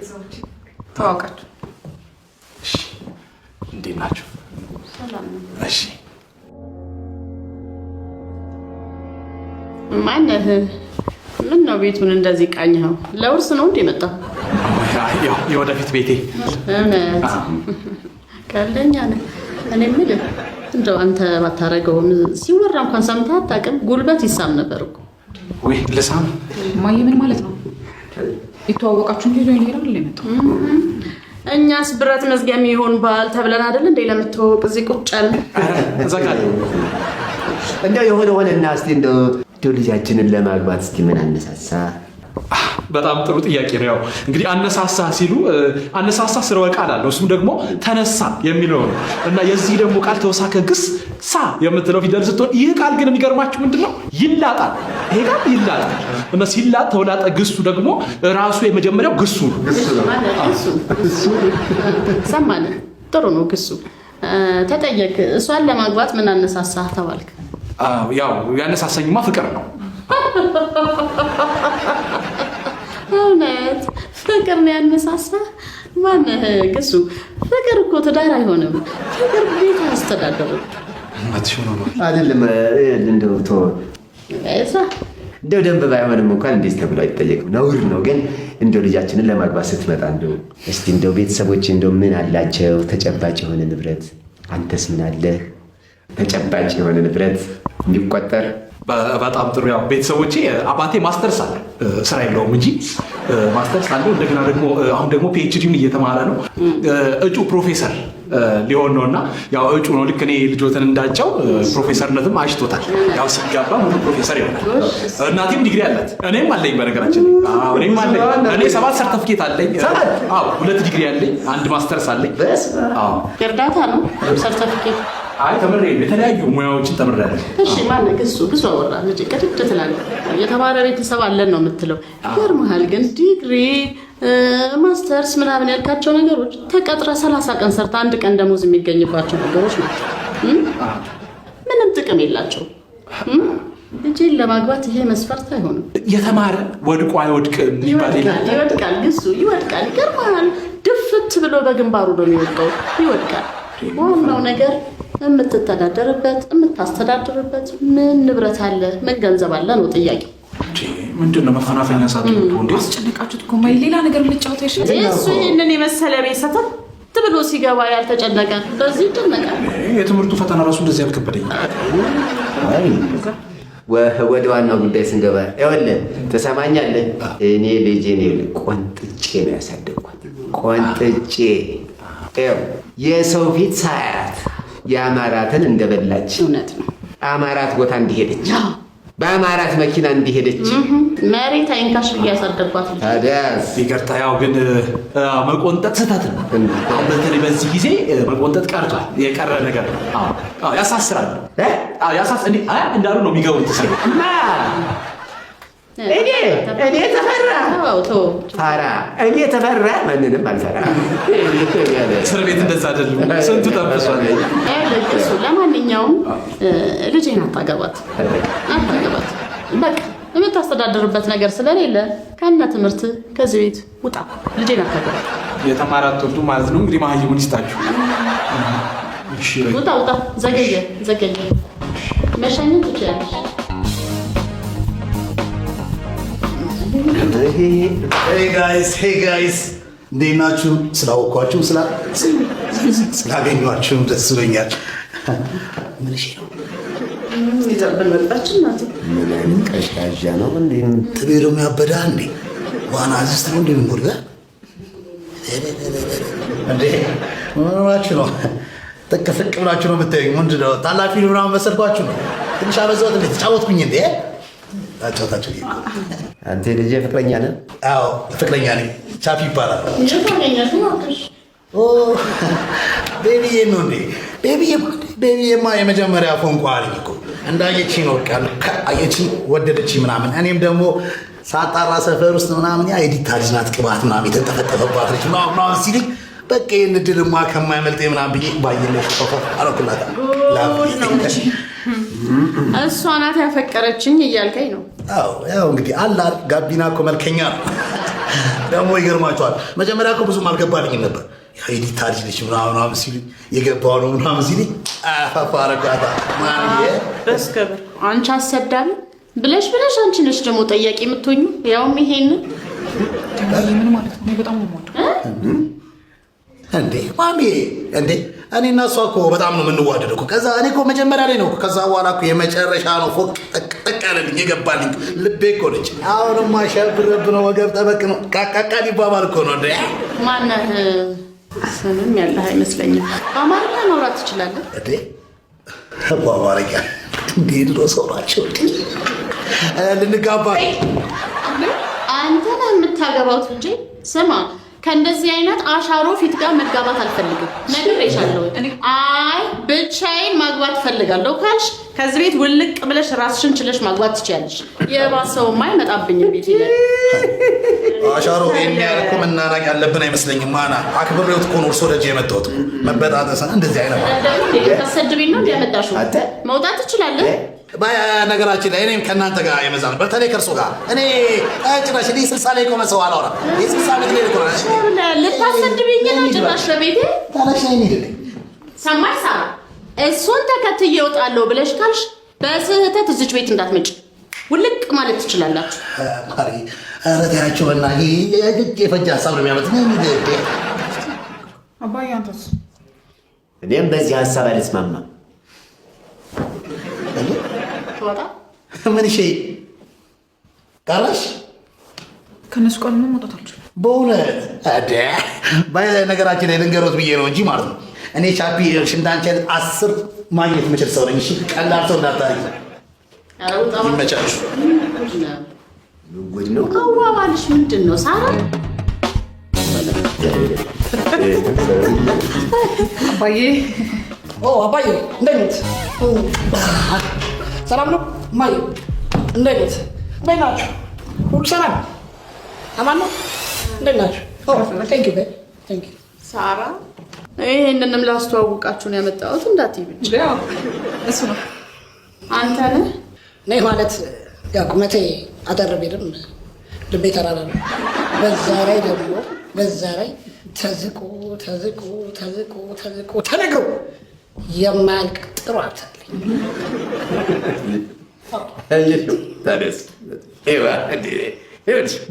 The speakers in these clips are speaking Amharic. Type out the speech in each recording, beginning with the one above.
ቤተሰቦች ተዋውቃችሁ። እሺ እንዴት ናችሁ? ሰላም ነው። እሺ ማነህ? ምን ነው ቤቱን እንደዚህ ቃኝኸው? ለውርስ ነው እንዴ መጣው? ያው የወደፊት ቤቴ እውነት ቀልደኛ ነህ። እኔ የምልህ እንደው አንተ ባታረገውም ሲወራ እንኳን ሰምተህ አታውቅም? ጉልበት ይሳም ነበር እኮ። ወይ ልሳም ማየ ምን ማለት ነው? የተዋወቃችሁ እንዴ ነው ይሄዳል ለመጣው? እኛስ ብረት መዝጊያም ይሆን ባል ተብለን አይደል እንዴ ለምትወቅ እዚህ ቁጭ አለ። ዘጋለ እንደው የሆነና እስቲ እንደው ልጃችንን ለማግባት እስቲ ምን አነሳሳ? በጣም ጥሩ ጥያቄ ነው። ያው እንግዲህ አነሳሳ ሲሉ አነሳሳ ስርወ ቃል አለው። እሱም ደግሞ ተነሳ የሚለው ነው እና የዚህ ደግሞ ቃል ተወሳከ ግስ ሳ የምትለው ፊደል ስትሆን ይህ ቃል ግን የሚገርማችሁ ምንድነው? ይላጣል። ይሄ ቃል ይላጣል እና ሲላጥ ተውላጠ ግሱ ደግሞ ራሱ የመጀመሪያው ግሱ ነው። ግሱ ሰማነ። ጥሩ ነው ግሱ። ተጠየቅ። እሷን ለማግባት ምን አነሳሳ ተባልክ? ያው ያነሳሳኝማ ፍቅር ነው። እውነት ፍቅር ነው ያነሳሳ? ማነህ ግሱ? ፍቅር እኮ ትዳር አይሆንም። ፍቅር ቤት አስተዳደሩ አይደለም። እንደው እንደው ደንብ ባይሆንም እንኳን እንዴት ተብሎ አይጠየቅም፣ ነውር ነው። ግን እንደው ልጃችንን ለማግባት ስትመጣ እንደው እስቲ እንደው ቤተሰቦች እንደው ምን አላቸው ተጨባጭ የሆነ ንብረት? አንተስ ምን አለ ተጨባጭ የሆነ ንብረት እንዲቆጠር? በጣም ጥሩ። ያው ቤተሰቦቼ አባቴ ማስተርስ አለ፣ ስራ የለውም እንጂ ማስተርስ አለው። እንደገና ደግሞ አሁን ደግሞ ፒኤችዲም እየተማረ ነው። እጩ ፕሮፌሰር ሊሆን ነውና ያው እጩ ነው። ልክ እኔ ልጆትን እንዳጫው ፕሮፌሰርነትም አሽቶታል። ያው ሲጋባ ሙሉ ፕሮፌሰር ይሆናል። እናቴም ዲግሪ አላት፣ እኔም አለኝ። በነገራችን እኔም አለኝ። እኔ 7 ሰርተፊኬት አለኝ። 2 ዲግሪ አለኝ፣ 1 ማስተርስ አለኝ። እርዳታ ነው ሰርተፊኬት? አይ ተምሬ የተለያዩ ሙያዎችን ተምሬያለሁ። እሺ ማነህ ግሱ? ብዙ አወራ ልጅ ቅድድ ትላለህ። የተማረ ቤተሰብ አለን ነው የምትለው። ይገርምሃል ግን ዲግሪ ማስተርስ ምናምን ያልካቸው ነገሮች ተቀጥረ 30 ቀን ሰርተ 1 ቀን ደሞዝ የሚገኝባቸው ነገሮች ናቸው። ምንም ጥቅም የላቸው። ልጅን ለማግባት ይሄ መስፈርት አይሆንም። የተማረ ወድቆ አይወድቅም ይባል ይላል። ይወድቃል ግሱ ይወድቃል። ይገርምሃል ድፍት ብሎ በግንባሩ ነው የሚወድቀው። ይወድቃል። ዋናው ነገር የምትተዳደርበት የምታስተዳድርበት ምን ንብረት አለ ምን ገንዘብ አለ ነው ጥያቄው። ምንድን ነው መፈናፈኛ ሳት እንዴ? አስጨነቃችሁት እኮ ማይ ሌላ ነገር ልጫወት አይሽ? እሱ ይሄንን የመሰለ ቤት ሰተት ብሎ ሲገባ ያልተጨነቀ በዚህ ይጨነቃል። የትምህርቱ ፈተና ራሱ እንደዚህ አልከበደኝ። ወደ ዋናው ጉዳይ ስንገባ ይኸውልህ ትሰማኛለህ? እኔ ልጄን ቆንጥጬ ነው ያሳደግኳት። ቆንጥጬ የሰው ፊት ሳያት የአማራትን እንደበላች እውነት ነው። አማራት ቦታ እንዲሄደች በአማራት መኪና እንዲሄደች መሬት አይንካሽ እያሳደግኳት። ታዲያስ ይቅርታ፣ ያው ግን መቆንጠጥ ስህተት ነው። አሁን በተለይ በዚህ ጊዜ መቆንጠጥ ቀርቷል። የቀረ ነገር ነው። ያሳስራል። እንዳሉ ነው የሚገቡት። እኔ ተፈራ ፋራ እኔ ተፈራ ማንንም አልፈራ። እስር ቤት እንደዛ አይደለም። ስንቱ ጠብሷል። ለማንኛውም ልጄን አታገባት። በቃ የምታስተዳድርበት ነገር ስለሌለ ከነ ትምህርት ከዚህ ቤት ውጣ። ልጄን አታገባት። የተማራት ወልዱ ማለት ነው እንግዲህ ማህይሙን ይስጣችሁ። ውጣ። ዘገየ መሸኘት ትችላለች። Hey guys, እንዴት ናችሁ? ስላወኳችሁ ስላገኟችሁም ደስ ብሎኛል። ምን እሺ ነው ይዘብን መጣችን ናት። ምን አይነት ቀሻዣ ነው እንዴ? ትቤሮ የሚያበዳ እንዴ? ዋና አዚስት ነው እንዴ? ምንጎዳ እንዴ? ምናችሁ ነው? ተከፍቅ ብላችሁ ነው የምታዩኝ? ምንድን ነው ታላቅ ፊልም ምናምን መሰልኳችሁ ነው? ትንሽ አበዛሁት እንዴ? ተጫወትኩኝ እንዴ? ታጫወታችሁ አንተ ልጅ ፍቅረኛ ነህ? አዎ ፍቅረኛ ነኝ። ቻፒ ይባላል። ቤቢዬ ነው እንዴ? ቤቢዬማ የመጀመሪያ ፎንቋ አለኝ እኮ እንዳየች ነው ቃል አየች ወደደች ምናምን። እኔም ደግሞ ሳጣራ ሰፈር ውስጥ ምናምን ያ ኤዲት ታጅ ናት ቅባት ምናምን የተጠፈጠፈባት ልጅ ምናምን ሲልኝ በቃ ይሄን ድልማ ከማይመልጠኝ ምናምን ብዬ ባየለሽ አረኩላታ። እሷ ናት ያፈቀረችኝ እያልከኝ ነው? አዎ ያው እንግዲህ አላ ጋቢና እኮ መልከኛ ነው። ደግሞ ይገርማቸዋል። መጀመሪያ እኮ ብዙም አልገባልኝም ነበር። የዲታ ልጅ ነች ምናምን ሲሉኝ የገባው ነው ምናምን ሲሉኝ አፋፋረጋታ በስከብር አንቺ አሰዳሚ ብለሽ አንቺ ነሽ ደግሞ ጠያቂ የምትሆኙ ያውም ይሄንን ምን ማለት ነው? በጣም ነው የምወደው እንዴ ማሚ እንዴ እኔ እና እሷ እኮ በጣም ነው የምንዋደደው እኮ። ከዛ እኔ እኮ መጀመሪያ ላይ ነው ከዛ በኋላ እኮ የመጨረሻ ነው ፎቅ ጠቅ ያለልኝ የገባልኝ ልቤ እኮ ነች። አሁንማ ሸብረብ ነው ወገብ ጠበቅ ነው ቃቃቃ ሊባባል እኮ ነው እንዴ። ማነህ? ስምም ያለህ አይመስለኝም። በአማርኛ ማውራት ትችላለህ እንዴ? በአማርኛ እንዴ ድሮ ሰው ናቸው ልንጋባ አንተ ነህ የምታገባው እንጂ ስማ ከእንደዚህ አይነት አሻሮ ፊት ጋር መጋባት አልፈልግም። ነግሬሻለሁ። አይ ብቻዬን ማግባት ፈልጋለሁ ካልሽ ከዚህ ቤት ውልቅ ብለሽ ራስሽን ችለሽ ማግባት ትችያለሽ። የባሰውማ አይመጣብኝም ቤት ይላል። አሻሮ የሚያልኩ መናናቅ ያለብን አይመስለኝም። ማና አክብሬውት እኮ ነው እርሶ ደጅ የመጣሁት። መበጣጠሰ እንደዚህ አይነት ተሰድቢኝ ነው እንዲያመጣሽው መውጣት ትችላለህ። ነገራችን ላይ እኔም ከእናንተ ጋር የመዛነው በተለይ ከእርሶ ጋር እኔ ጭራሽ እኔ 60 ላይ ቆመ ሰው አላወራም። የ60 ዓመት ላይ ቆመ ልታሰድብኝ ነው ጭራሽ በቤቴ ታላሽ ላይ ሄደ ሰማይ ሳራ እሱን ተከትዬ እወጣለሁ ብለሽ ካልሽ በስህተት እዚች ቤት እንዳትመጭ ውልቅ ማለት ትችላላችሁ። ማሪ አረታያቸውና የፈጀ ሀሳብ ነው የሚያመጥ ነው። አባዬ አንተስ? እኔም በዚህ ሀሳብ አልስማማም። ተወጣ ምን እሺ ቀረሽ? ከነሱ ቃል ምን መውጣት አልችልም በእውነት አደ ነገራችን ላይ ልንገሮት ብዬ ነው እንጂ ማለት ነው። እኔ ቻፒ ሽንዳንቸ 10 ማግኘት የምችል ሰው ነኝ። እሺ ቀላል ሰው እንዳታሪ ይመቻችሁ። ጉድ ነው አዋዋልሽ ምንድን ነው ሳራ? አባዬ አባዬ እንዴት ሰላም ነው? ማየ እንዴት ናችሁ? ሁሉ ሰላም አማን ነው? እንዴት ናችሁ? ቴንክ ዩ ሳራ ይሄንንም ላስተዋውቃችሁ ነው ያመጣሁት። እንዳትይ ብቻ እሱ ነው። አንተ ነህ? እኔ ማለት ያው ቁመቴ አጠር ቢልም ልቤ ተራራ ነው። በዛ ላይ ተዝቆ ተነግሮ የማያልቅ ጥሩ አታለኝ።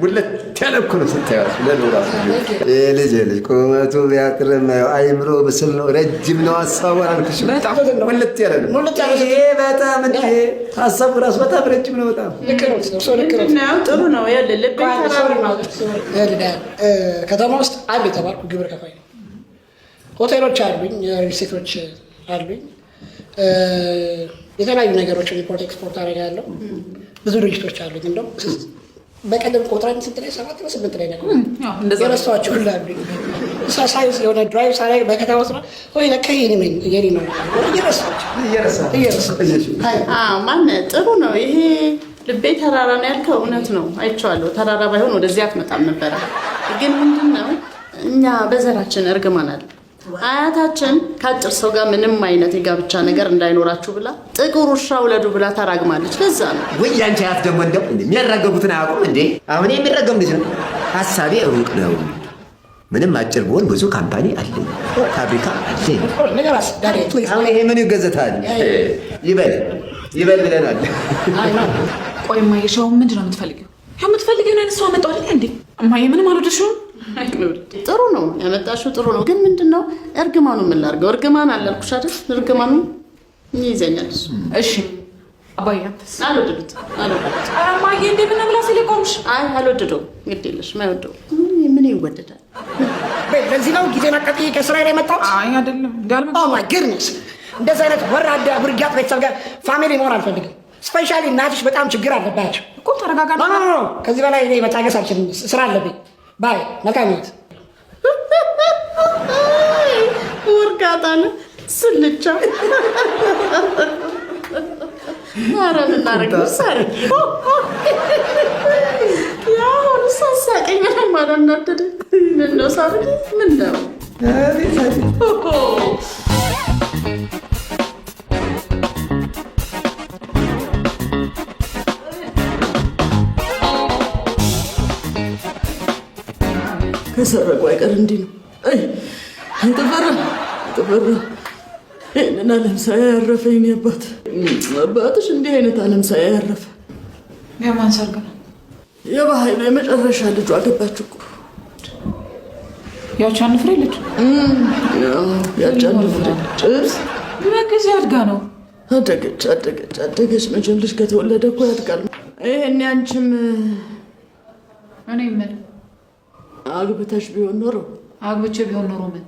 ሁለት ያለ እኮ ነው ስታዩት። ልጅ ቁመቱ ቢያጥርም አይምሮ ብስል ነው፣ ረጅም ነው ሀሳቡ አልኩሽ። ሁለት ያለ ነው። ይሄ በጣም ሀሳቡ ራሱ በጣም ረጅም ነው። በጣም ጥሩ ነው። ልብ ከተማ ውስጥ አንድ የተባልኩ ግብር ከፋይ ነው። ሆቴሎች አሉኝ፣ ሪሴቶች አሉኝ፣ የተለያዩ ነገሮችን ኢምፖርት ኤክስፖርት አደርጋለሁ። ብዙ ድርጅቶች አሉኝ። እንደው በቀደም ቆጥረን ስንት ላይ 7 ነው 8 ላይ ነው የረሳኋቸው ሁሉ አሉኝ። ሳይንስ የሆነ ድራይቭ ሳላይ በከተማ ውስጥ ወይ ለካ የኔ ነው እየረሳሁ ማን ጥሩ ነው። ይሄ ልቤ ተራራ ነው ያልከው እውነት ነው። አይቼዋለሁ። ተራራ ባይሆን ወደዚህ አትመጣም ነበረ። ግን ምንድን ነው እኛ በዘራችን እርግማን አለ። አያታችን ከአጭር ሰው ጋር ምንም አይነት የጋብቻ ነገር እንዳይኖራችሁ ብላ ጥቁር ውሻ ውለዱ ብላ ታራግማለች። ለዛ ነው ወይ አንቺ አያት ደግሞ እንደው የሚያራገቡትን አያውቁም እንዴ? አሁን የሚረገም ልጅ ነው። ሀሳቤ ሩቅ ነው። ምንም አጭር ብሆን ብዙ ካምፓኒ አለኝ፣ ፋብሪካ አለኝ። አሁን ይሄ ምን ይገዘታል? ይበል ብለናል። ቆይ እማዬ ሻው ምንድን ነው የምትፈልጊው? የምትፈልጊውን አይነት ሰው አመጣው አይደል እንዴ? እማዬ ምንም አልወደድሽውም? ጥሩ ነው ያመጣሽው፣ ጥሩ ነው። ግን ምንድነው እርግማኑ? ምን ላድርገው? እርግማን አላልኩሽ አይደል? እርግማኑ ይዘኛል እሱ። እሺ አባዬ አንተስ? አልወደዱትም። እማዬ እንዴ ምን ብላ ሲለቆምሽ? አይ አልወደደውም። ግድ የለሽም አይወደውም። ምን ይወደዳል? ለዚህ ነው ጊዜ ማቀጥዬ ከስራ ላይ መጣሁት። አይ አይደለም እንዳልመጣ ኦ ማይ ጉድነስ። እንደዚህ አይነት ወራዳ ብርጋት ቤተሰብ ጋር ፋሚሊ መሆን አልፈልግም። ስፔሻሊ እናትሽ በጣም ችግር አለባቸው እኮ። ተረጋጋ። ከዚህ በላይ እኔ መታገስ አልችልም። ስራ አለብኝ። ባይ መልካምት ወርጋታለ ስልቻ ኧረ ምናረግ ሳሪ ያሁን ሳሳቀኝ ምንም አላናደደ። ምን ነው ሳሪ? ምን ነው አይቀር እንዲህ ነው። ተፈራ ይህንን ዓለም ሳያ ያረፈኝ አባትሽ እንዲህ አይነት ዓለም ሳያ ያረፈ። የማን ሰርግ ነው? የባህሉ የመጨረሻ ልጇ አገባች እኮ። ያቺ አንፍሬ ልጅ ያቺ አንፍሬ ልጅ ምን ጊዜ አድጋ ነው? አደገች። መቼም ልጅ ከተወለደ እኮ ያድጋል። ይሄኔ አንቺም እኔ ምን አግብቼ ቢሆን ኖሮ ምን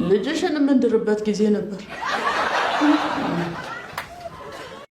ልጅሽን የምንድርበት ጊዜ ነበር።